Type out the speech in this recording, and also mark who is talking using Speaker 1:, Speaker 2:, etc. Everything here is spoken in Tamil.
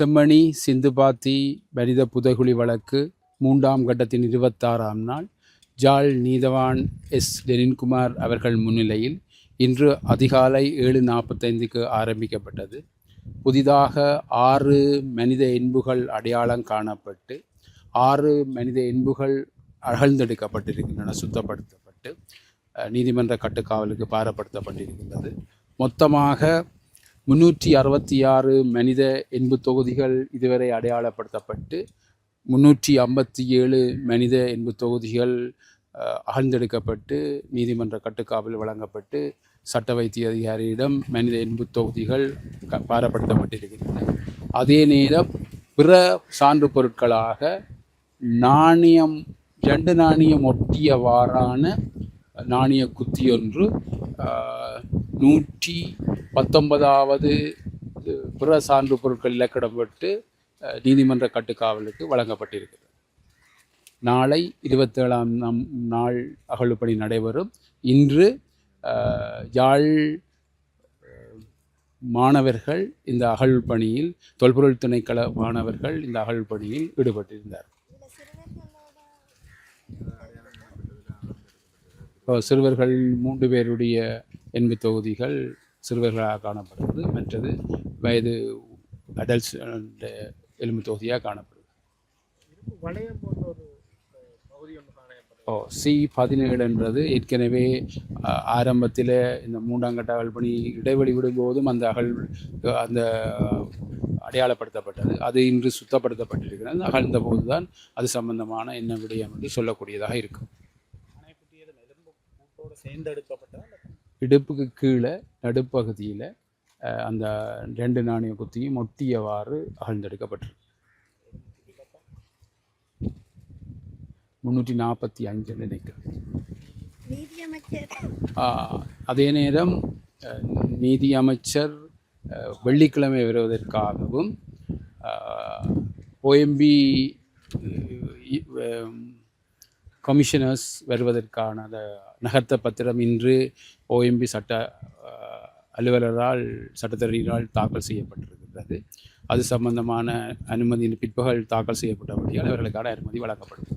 Speaker 1: செம்மணி சிந்துபாத்தி மனித புதைகுழி வழக்கு 3ஆம் கட்டத்தின் 26ஆம் நாள் ஜாழ் நீதவான் எஸ் லெனின்குமார் அவர்கள் முன்னிலையில் இன்று அதிகாலை 7:45க்கு ஆரம்பிக்கப்பட்டது. புதிதாக 6 மனித எண்புகள் அடையாளம் காணப்பட்டு 6 மனித எண்புகள் அகழ்ந்தெடுக்கப்பட்டிருக்கின்றன, சுத்தப்படுத்தப்பட்டு நீதிமன்ற கட்டுக்காவலுக்கு பாரப்படுத்தப்பட்டிருக்கின்றது. மொத்தமாக 366 மனித எண்பு தொகுதிகள் இதுவரை அடையாளப்படுத்தப்பட்டு 357 மனித எண்பு தொகுதிகள் அகழ்ந்தெடுக்கப்பட்டு நீதிமன்ற கட்டுக்காவல் வழங்கப்பட்டு சட்ட வைத்திய அதிகாரியிடம் மனித எண்பு தொகுதிகள் பாரப்படுத்தப்பட்டிருக்கின்றன. அதே நேரம் பிற சான்று பொருட்களாக நாணயம் 2 நாணயம் ஒட்டியவாறான நாணய குத்தி ஒன்று 119வது பிற சான்று பொருட்கள் இலக்கிடப்பட்டு நீதிமன்ற கட்டுக்காவலுக்கு வழங்கப்பட்டிருக்கிறது. நாளை 27ஆம் நாள் அகழ்வுப்பணி நடைபெறும். இன்று யாழ் மாணவர்கள் இந்த அகழ்வு பணியில், தொல்பொருள் திணைக்கள மாணவர்கள் இந்த அகழ்வு பணியில் ஈடுபட்டிருந்தார். சிறுவர்கள் 3 பேருடைய எண்பு தொகுதிகள் சிறுவர்களாக காணப்படுகிறது. மற்றது வயது அடல்ட்ஸ் எலும்பு தொகுதியாக காணப்படுது. C17 என்றது ஏற்கனவே ஆரம்பத்தில் இந்த 3ஆம் கட்ட அகழ்பணி இடைவெளி விடும்போதும் அந்த அடையாளப்படுத்தப்பட்டது. அது இன்று சுத்தப்படுத்தப்பட்டிருக்கிறது. அகழ்ந்த போதுதான் அது சம்பந்தமான என்ன விடயம் என்று சொல்லக்கூடியதாக இருக்கும். இடுப்புக்கு கீழே நடுப்பகுதியில் அந்த 2 நாணய குத்தியும் ஒட்டியவாறு அகழ்ந்தெடுக்கப்பட்டிருக்கு. 345 நினைக்கிறேன். அதே நேரம் நீதி அமைச்சர் வெள்ளிக்கிழமை வருவதற்காகவும் OMB கமிஷனர்ஸ் வருவதற்கான நகர்த்த பத்திரம் இன்று OMB சட்ட அலுவலரால் சட்டத்தரணியால் தாக்கல் செய்யப்பட்டிருக்கிறது. அது சம்பந்தமான அனுமதி பிற்பகல் தாக்கல் செய்யப்பட்டபடியால் அவர்களுக்கான அனுமதி வழங்கப்படும்.